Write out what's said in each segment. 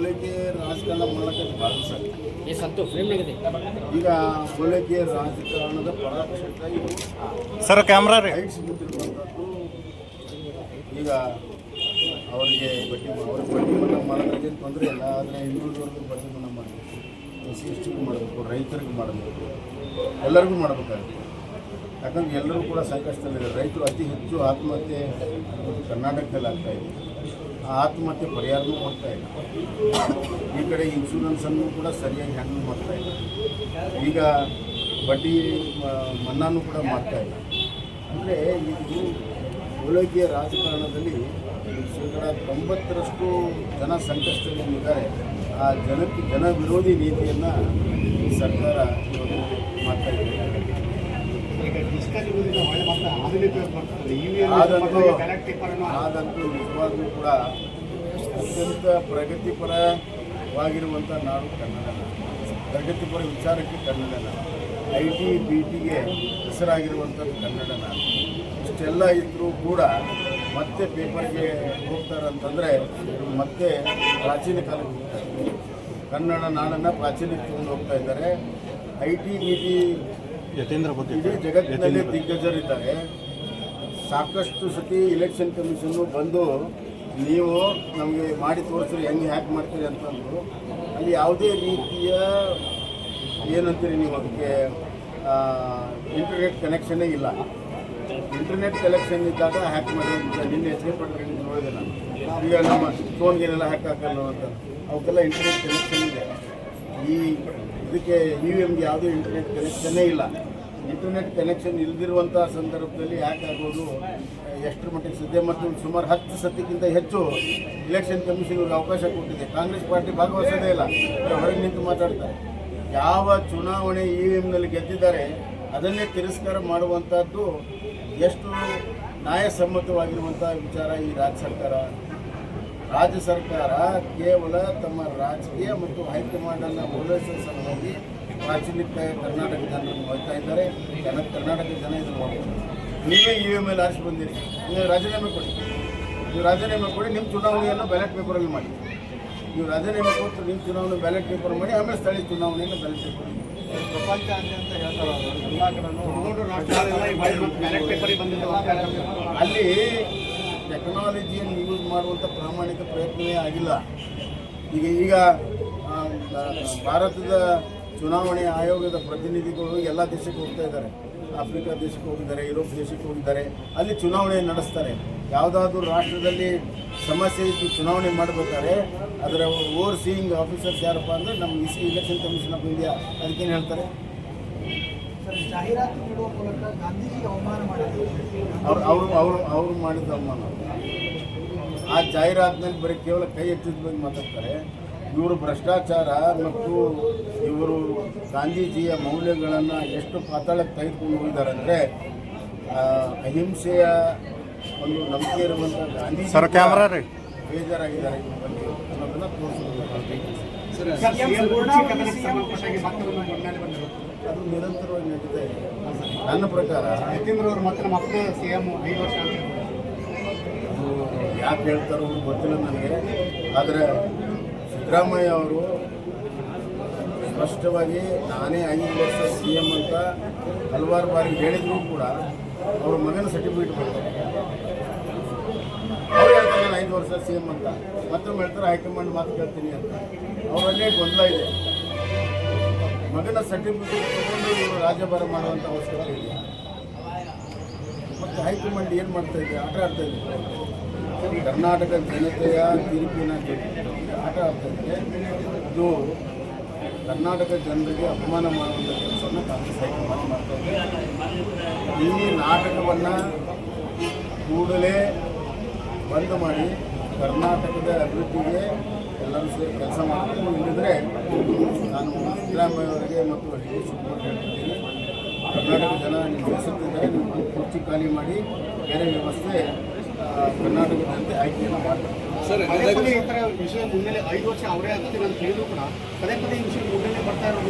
ಓಲೈಕೆ ರಾಜಕಾರಣ ಮಾಡೋಕ್ಕೆ ಭಾಳ ಸರ್ ಈಗ ಓಲೈಕೆ ರಾಜಕಾರಣದ ಪರಾಕ್ಷತೆ ಸರ್ ಕ್ಯಾಮ್ರಾ ರೀ ಹೈಟ್ಸ್ ಗೊತ್ತಿರುವಂಥದ್ದು. ಈಗ ಅವರಿಗೆ ಬಡ್ಡಿ ಮನ್ನಾ ಮಾಡೋದ್ರಿಗೆ ಏನು ತೊಂದರೆ ಇಲ್ಲ, ಆದರೆ ಹಿಂದುಳಿದವ್ರಿಗೆ ಬಡ್ಡಿ ಮನ್ನಾ ಮಾಡಬೇಕು, ಎಸ್ಟಿಗೂ ಮಾಡಬೇಕು, ರೈತರಿಗೆ ಮಾಡಬೇಕು, ಎಲ್ಲರಿಗೂ ಮಾಡಬೇಕಾಗುತ್ತೆ. ಯಾಕಂದ್ರೆ ಎಲ್ಲರೂ ಕೂಡ ಸಂಕಷ್ಟದಲ್ಲಿದ್ದಾರೆ. ರೈತರು ಅತಿ ಹೆಚ್ಚು ಆತ್ಮಹತ್ಯೆ ಕರ್ನಾಟಕದಲ್ಲಿ ಆಗ್ತಾಯಿದೆ. ಆ ಆತ್ಮಹತ್ಯೆ ಪರಿಹಾರನೂ ಮಾಡ್ತಾ ಇಲ್ಲ. ಈ ಕಡೆ ಇನ್ಶೂರೆನ್ಸನ್ನು ಕೂಡ ಸರಿಯಾಗಿ ಹ್ಯಾಂಡಲ್ ಮಾಡ್ತಾ ಇಲ್ಲ. ಈಗ ಬಡ್ಡಿ ಮನ್ನಾನೂ ಕೂಡ ಮಾಡ್ತಾ ಇಲ್ಲ. ಅಂದರೆ ಇದು ಓಲೈಕೆಯ ರಾಜಕಾರಣದಲ್ಲಿ ಶೇಕಡ 90ರಷ್ಟು ಜನ ಸಂಕಷ್ಟದಲ್ಲಿದ್ದಾರೆ. ಆ ಜನಕ್ಕೆ ಜನ ವಿರೋಧಿ ನೀತಿಯನ್ನು ಸರ್ಕಾರ ಮಾಡ್ತಾ ಇದೆ. ಆದಂತೂ ನಿಜವಾಗ್ಲೂ ಕೂಡ ಅತ್ಯಂತ ಪ್ರಗತಿಪರವಾಗಿರುವಂಥ ನಾಡು ಕನ್ನಡ. ಪ್ರಗತಿಪರ ವಿಚಾರಕ್ಕೆ ಕನ್ನಡ ನಾಡು. IT BTಗೆ ಹೆಸರಾಗಿರುವಂಥದ್ದು ಕನ್ನಡ ನಾಡು. ಇಷ್ಟೆಲ್ಲ ಇದ್ದರೂ ಕೂಡ ಮತ್ತೆ ಪೇಪರ್ಗೆ ಹೋಗ್ತಾರಂತಂದರೆ ಮತ್ತೆ ಪ್ರಾಚೀನ ಕಾಲಕ್ಕೆ ಹೋಗ್ತಾರೆ. ಕನ್ನಡ ನಾಡನ್ನು ಪ್ರಾಚೀನಕ್ಕೆ ತಗೊಂಡು ಹೋಗ್ತಾ ಇದ್ದಾರೆ. IT BT ಇಡೀ ಜಗತ್ತಿನಲ್ಲಿ ದಿಗ್ಗಜರಿದ್ದಾರೆ. ಸಾಕಷ್ಟು ಸತಿ ಇಲೆಕ್ಷನ್ ಕಮಿಷನ್ನು ಬಂದು ನೀವು ನಮಗೆ ಮಾಡಿ ತೋರಿಸ್ರಿ, ಹೆಂಗೆ ಹ್ಯಾಕ್ ಮಾಡ್ತೀರಿ ಅಂತಂದು. ಅಲ್ಲಿ ಯಾವುದೇ ರೀತಿಯ ಏನಂತೀರಿ ನೀವು ಅದಕ್ಕೆ ಇಂಟರ್ನೆಟ್ ಕನೆಕ್ಷನ್ನೇ ಇಲ್ಲ. ಇಂಟರ್ನೆಟ್ ಕನೆಕ್ಷನ್ ಇದ್ದಾಗ ಹ್ಯಾಕ್ ಮಾಡೋದು ನಿನ್ನೆ ಹೆಚ್ಚಿಗೆ ಪಟ್ಟರೆ ನೋಡಿದೆ ನಾನು. ಈಗ ನಮ್ಮ ಫೋನ್ಗೇನೆಲ್ಲ ಹ್ಯಾಕ್ ಹಾಕಲ್ಲ ಅಂತ ಅವಕ್ಕೆಲ್ಲ ಇಂಟರ್ನೆಟ್ ಕನೆಕ್ಷನ್ ಇದೆ. ಈ ಇದಕ್ಕೆ EVMಗೆ ಯಾವುದೇ ಇಂಟರ್ನೆಟ್ ಕನೆಕ್ಷನ್ನೇ ಇಲ್ಲ. ಇಂಟರ್ನೆಟ್ ಕನೆಕ್ಷನ್ ಇಲ್ಲದಿರುವಂಥ ಸಂದರ್ಭದಲ್ಲಿ ಹ್ಯಾಕ್ ಆಗೋದು ಎಷ್ಟರ ಮಟ್ಟಿಗೆ ಸಾಧ್ಯ. ಮತ್ತು ಸುಮಾರು 10 ಸತಿಗಿಂತ ಹೆಚ್ಚು ಇಲೆಕ್ಷನ್ ಕಮಿಷನ್ಗೆ ಅವಕಾಶ ಕೊಟ್ಟಿದೆ. ಕಾಂಗ್ರೆಸ್ ಪಾರ್ಟಿ ಭಾಗವಹಿಸೋದೇ ಇಲ್ಲ, ಹೊರಗೆ ನಿಂತು ಮಾತಾಡ್ತಾರೆ. ಯಾವ ಚುನಾವಣೆ EVMನಲ್ಲಿ ಗೆದ್ದಿದ್ದಾರೆ ಅದನ್ನೇ ತಿರಸ್ಕಾರ ಮಾಡುವಂಥದ್ದು ಎಷ್ಟು ನ್ಯಾಯಸಮ್ಮತವಾಗಿರುವಂಥ ವಿಚಾರ ಈ ರಾಜ್ಯ ಸರ್ಕಾರ ಕೇವಲ ತಮ್ಮ ರಾಜಕೀಯ ಮತ್ತು ಹೈಕಮಾಂಡನ್ನು ಓಲೈಸುವ ಸಲುವಾಗಿ ಪ್ರಾಚೀನಕ್ಕೆ ಕರ್ನಾಟಕ ಜನರನ್ನು ಹೋಗ್ತಾ ಇದ್ದಾರೆ. ಕರ್ನಾಟಕ ಜನ ಇದನ್ನು ಮಾಡ್ತಾರೆ. ನೀವೇ EVMಲ್ಲಿ ಆರಿಸಿ ಬಂದಿರಿ, ನೀವು ರಾಜೀನಾಮೆ ಕೊಡಿ. ನೀವು ರಾಜೀನಾಮೆ ಕೊಡಿ, ನಿಮ್ಮ ಚುನಾವಣೆಯನ್ನು ಬ್ಯಾಲೆಟ್ ಪೇಪರಲ್ಲಿ ಮಾಡಿ. ನೀವು ರಾಜೀನಾಮೆ ಕೊಟ್ಟು ನಿಮ್ಮ ಚುನಾವಣೆ ಬ್ಯಾಲೆಟ್ ಪೇಪರ್ ಮಾಡಿ, ಆಮೇಲೆ ಸ್ಥಳೀಯ ಚುನಾವಣೆಯನ್ನು ಬ್ಯಾಲೆಟ್ ಪೇಪರ್ ಮಾಡಿ. ಪ್ರಪಂಚಾದ್ಯಂತ ಹೇಳ್ತಾರೆ ಅಲ್ಲಿ ಟೆಕ್ನಾಲಜಿಯನ್ನು ಯೂಸ್ ಮಾಡುವಂಥ ಪ್ರಾಮಾಣಿಕ ಪ್ರಯತ್ನವೇ ಆಗಿಲ್ಲ. ಈಗ ಭಾರತದ ಚುನಾವಣೆ ಆಯೋಗದ ಪ್ರತಿನಿಧಿಗಳು ಎಲ್ಲ ದೇಶಕ್ಕೆ ಹೋಗ್ತಾ ಇದ್ದಾರೆ. ಆಫ್ರಿಕಾ ದೇಶಕ್ಕೆ ಹೋಗಿದ್ದಾರೆ, ಯುರೋಪ್ ದೇಶಕ್ಕೆ ಹೋಗಿದ್ದಾರೆ. ಅಲ್ಲಿ ಚುನಾವಣೆ ನಡೆಸ್ತಾರೆ. ಯಾವುದಾದ್ರೂ ರಾಷ್ಟ್ರದಲ್ಲಿ ಸಮಸ್ಯೆ ಇದ್ದು ಚುನಾವಣೆ ಮಾಡಬೇಕಾದ್ರೆ ಅದರ ಓವರ್ ಸೀಯಿಂಗ್ ಆಫೀಸರ್ಸ್ ಯಾರಪ್ಪ ಅಂದರೆ ನಮ್ಮ ಇಲೆಕ್ಷನ್ ಕಮಿಷನ್ ಆಫ್ ಇಂಡಿಯಾ. ಅದಕ್ಕೇನು ಹೇಳ್ತಾರೆ? ಜಾಹೀರಾತು ನೀಡುವ ಮೂಲಕ ಗಾಂಧೀಜಿಗೆ ಅವಮಾನ ಮಾಡಿದ್ರು. ಅವರು ಮಾಡಿದ ಅವಮಾನ. ಆ ಜಾಹೀರಾತಿನಲ್ಲಿ ಬರೀ ಕೇವಲ ಕೈ ಎತ್ತಿದ ಬಗ್ಗೆ ಮಾತಾಡ್ತಾರೆ. ಇವರು ಭ್ರಷ್ಟಾಚಾರ ಮತ್ತು ಇವರು ಗಾಂಧೀಜಿಯ ಮೌಲ್ಯಗಳನ್ನು ಎಷ್ಟು ಪಾತಾಳಕ್ಕೆ ತೆಗೆದುಕೊಂಡು ಹೋಗಿದ್ದಾರೆ ಅಂದರೆ ಅಹಿಂಸೆಯ ಒಂದು ನಂಬಿಕೆ ಇರುವಂಥ ಗಾಂಧೀಜಿ ಬೇಜಾರಾಗಿದ್ದಾರೆ ಇದ್ರ ಬಗ್ಗೆ ಅನ್ನೋದನ್ನು ತೋರಿಸಬೇಕು. ಅದು ನಿರಂತರವಾಗಿ ನಡೀತಾ ಇದೆ. ನನ್ನ ಪ್ರಕಾರ ಯತೀಂದ್ರವರು ಮತ್ತೆ ನಮ್ಮ ಅಪ್ಪ CM 5 ವರ್ಷ ಅಂತ ಅದು ಯಾಕೆ ಹೇಳ್ತಾರೋ ಗೊತ್ತಿಲ್ಲ ನನಗೆ. ಆದರೆ ಸಿದ್ದರಾಮಯ್ಯ ಅವರು ಸ್ಪಷ್ಟವಾಗಿ ನಾನೇ 5 ವರ್ಷ CM ಅಂತ ಹಲವಾರು ಬಾರಿ ಹೇಳಿದರೂ ಕೂಡ ಅವ್ರ ಮಗನ ಸರ್ಟಿಫಿಕೇಟ್ ಕೊಡ್ತಾರೆ. ಅವ್ರು ಹೇಳ್ತಾರೆ ನಾನು 5 ವರ್ಷ CM ಅಂತ, ಮತ್ತೊಮ್ಮೆ ಹೇಳ್ತಾರೆ ಹೈಕಮಾಂಡ್ ಮಾತು ಕೇಳ್ತೀನಿ ಅಂತ. ಅವರಲ್ಲೇ ಗೊಂದಲ ಇದೆ. ಮಗನ ಸರ್ಟಿಫಿಕೇಟ್ ತಗೊಂಡು ಇವರು ರಾಜ್ಯಭಾರ ಮಾಡುವಂಥ ಅವಶ್ಯಕತೆ ಇದೆಯಾ? ಮತ್ತು ಹೈಕಮಾಂಡ್ ಏನು ಮಾಡ್ತಾ ಇದೆ? ಆಟ ಆಡ್ತಾ ಇದೆ. ಕರ್ನಾಟಕ ಜನತೆಯ ತೀರ್ಪಿನ ಆಟ ಆಗ್ತಾ ಇದೆ. ಇದು ಕರ್ನಾಟಕ ಜನರಿಗೆ ಅಪಮಾನ ಮಾಡುವಂಥ ಕೆಲಸವನ್ನು ಕಾಂಗ್ರೆಸ್ ಹೈಕಮಾಂಡ್ ಮಾಡ್ತಾ ಇದೆ. ಈ ನಾಟಕವನ್ನು ಕೂಡಲೇ ಬಂದ್ ಮಾಡಿ ಕರ್ನಾಟಕದ ಅಭಿವೃದ್ಧಿಗೆ ಎಲ್ಲರೂ ಸೇರಿ ಕೆಲಸ ಮಾಡಬೇಕು. ಇಲ್ಲದಿದ್ದರೆ ನಾನು ಸಿದ್ದರಾಮಯ್ಯವರಿಗೆ ಮತ್ತು ಸಪೋರ್ಟ್ ಹೇಳ್ತಿದ್ದೀನಿ. ಕರ್ನಾಟಕ ಜನ ನೀವು ಬೇಸತ್ತಿದ್ದಾರೆ, ನೀವು ಕುರ್ಚಿ ಖಾಲಿ ಮಾಡಿ ಬೇರೆ ವ್ಯವಸ್ಥೆ ಕರ್ನಾಟಕ ಜನತೆ ಆಯ್ಕೆಯನ್ನು ಮಾಡ್ತಾರೆ. ಸರ್, ಈ ಥರ ವಿಷಯ ಮುನ್ನೆಲೆ 5 ವರ್ಷ ಅವರೇ ಆಗ್ತೀನಿ ಅಂತ ಹೇಳಿದ್ರು ಕೂಡ ಪದೇ ಈ ವಿಷಯ ಮುನ್ನೆಲೆ ಬರ್ತಾ ಇರೋದು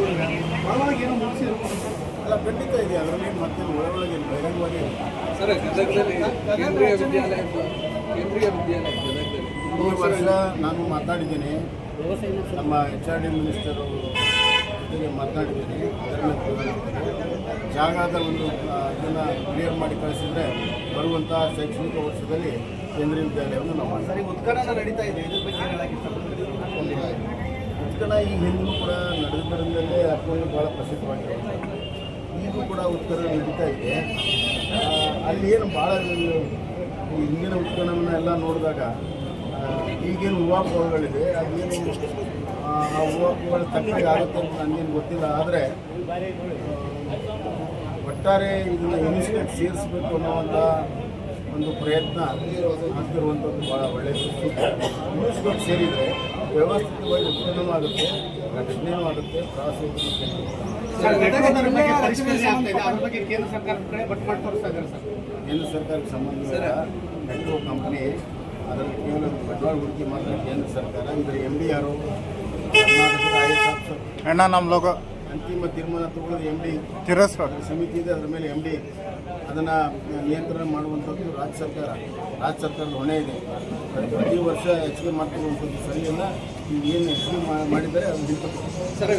ಒಳಗೆ ಏನೋ ಮುಗಿಸಿರ್ಬೋದು. ಅಲ್ಲ, ಖಂಡಿತ ಇದೆ. ಅದರಲ್ಲಿ ಮತ್ತೆ ಒಳಗೆ ಬಹಿರಂಗವಾಗಿ ಸರ್, ಗದಗದಲ್ಲಿ ಕೇಂದ್ರೀಯ ವಿದ್ಯಾಲಯ ಗದಗದಲ್ಲಿ ಈ ವರ್ಷ ನಾನು ಮಾತಾಡಿದ್ದೀನಿ, ನಮ್ಮ HR&D ಮಿನಿಸ್ಟರು ಜೊತೆಗೆ ಮಾತನಾಡಿದ್ದೀನಿ. ಜಾಗದ ಒಂದು ಇದನ್ನು ಕ್ಲಿಯರ್ ಮಾಡಿ ಕಳಿಸಿದರೆ ಬರುವಂಥ ಶೈಕ್ಷಣಿಕ ವರ್ಷದಲ್ಲಿ ಕೇಂದ್ರೀಯ ವಿದ್ಯಾಲಯವನ್ನು ನಾವು ಮಾಡ್ತೀವಿ. ಸರಿ, ಉತ್ಖನನ ನಡೀತಾ ಇದೆ, ಇದ್ರ ಬಗ್ಗೆ ಏನು ಹೇಳಕ್ಕೆ ಇಷ್ಟಪಡ್ತೀರಿ? ಉತ್ಖನನ ಈ ಹಿಂದೂ ಕೂಡ ನಡೆದಿದ್ದರಿಂದಲೇ ಅಷ್ಟೊಂದು ಭಾಳ ಪ್ರಸಿದ್ಧವಾಗಿದೆ. ಈಗೂ ಕೂಡ ಉತ್ಖನನ ನಡೀತಾ ಇದೆ. ಅಲ್ಲಿ ಏನು ಭಾಳ ಈ ಹಿಂದಿನ ಉತ್ಖನನ ಎಲ್ಲ ನೋಡಿದಾಗ ಈಗೇನು ಊಹಾಪೋಹಗಳಿದೆ, ಅದೇನು ಆ ಊಹಾಪೋಹಗಳು ತಪ್ಪಿಗೆ ಆಗುತ್ತೆ ಅಂತ ನನಗೇನು ಗೊತ್ತಿಲ್ಲ. ಆದರೆ ಒಟ್ಟಾರೆ ಇದನ್ನು ಯುನಿಸ್ಟೆಗೆ ಸೇರಿಸಬೇಕು ಅನ್ನೋವಂಥ ಒಂದು ಪ್ರಯತ್ನ ಆಗ್ತಿರುವಂಥದ್ದು ಭಾಳ ಒಳ್ಳೆಯದು. ಯುನಿಸ್ಟೆಗೆ ಸೇರಿದರೆ ವ್ಯವಸ್ಥಿತವಾಗಿ ಉತ್ಖನನೂ ಆಗುತ್ತೆ, ರಕ್ಷಣೆಯೂ ಆಗುತ್ತೆ, ಪ್ರವಾಸೋದ್ಯಮ ಸರ್, ಮೆಟ್ರೋದರ ಬಗ್ಗೆ ಪರಿಷ್ಕರಣೆ ಆಗ್ತಾ ಇದೆ, ಅದ್ರ ಬಗ್ಗೆ ಕೇಂದ್ರ ಸರ್ಕಾರದ ಕಡೆ ಬಟ್ ಮಾಡಿ ತೋರಿಸ್ತಾ ಇದ್ದಾರೆ ಸರ್. ಕೇಂದ್ರ ಸರ್ಕಾರಕ್ಕೆ ಸಂಬಂಧಿಸಿದ ಮೆಟ್ರೋ ಕಂಪನಿ ಅದರಲ್ಲಿ ಕೇವಲ ಬಂಡವಾಳ ಹೂಡಿಕೆ ಮಾತ್ರ ಕೇಂದ್ರ ಸರ್ಕಾರ. ಇದರ MD ಯಾರು? ಕರ್ನಾಟಕದ IAS ಆಫೀಸರ್. ಅಣ್ಣ ನಮ್ಮ ಲೋಗೋ ಅಂತಿಮ ತೀರ್ಮಾನ ತಗೊಳ್ಳೋದು MD. ತಿರಸ್ಕಾರ ಸಮಿತಿ ಇದೆ, ಅದರ ಮೇಲೆ MD ಅದನ್ನು ನಿಯಂತ್ರಣ ಮಾಡುವಂಥದ್ದು ರಾಜ್ಯ ಸರ್ಕಾರ. ರಾಜ್ಯ ಸರ್ಕಾರದ ಹೊಣೆ ಇದೆ. ಪ್ರತಿ ವರ್ಷ ಹೆಚ್ಚಿಗೆ ಮಾಡ್ತಿರುವಂಥದ್ದು ಸರಿಯಲ್ಲ. ಈಗ ಏನು ಹೆಚ್ಚಿಗೆ ಮಾಡಿದರೆ ಅದು ಸರ್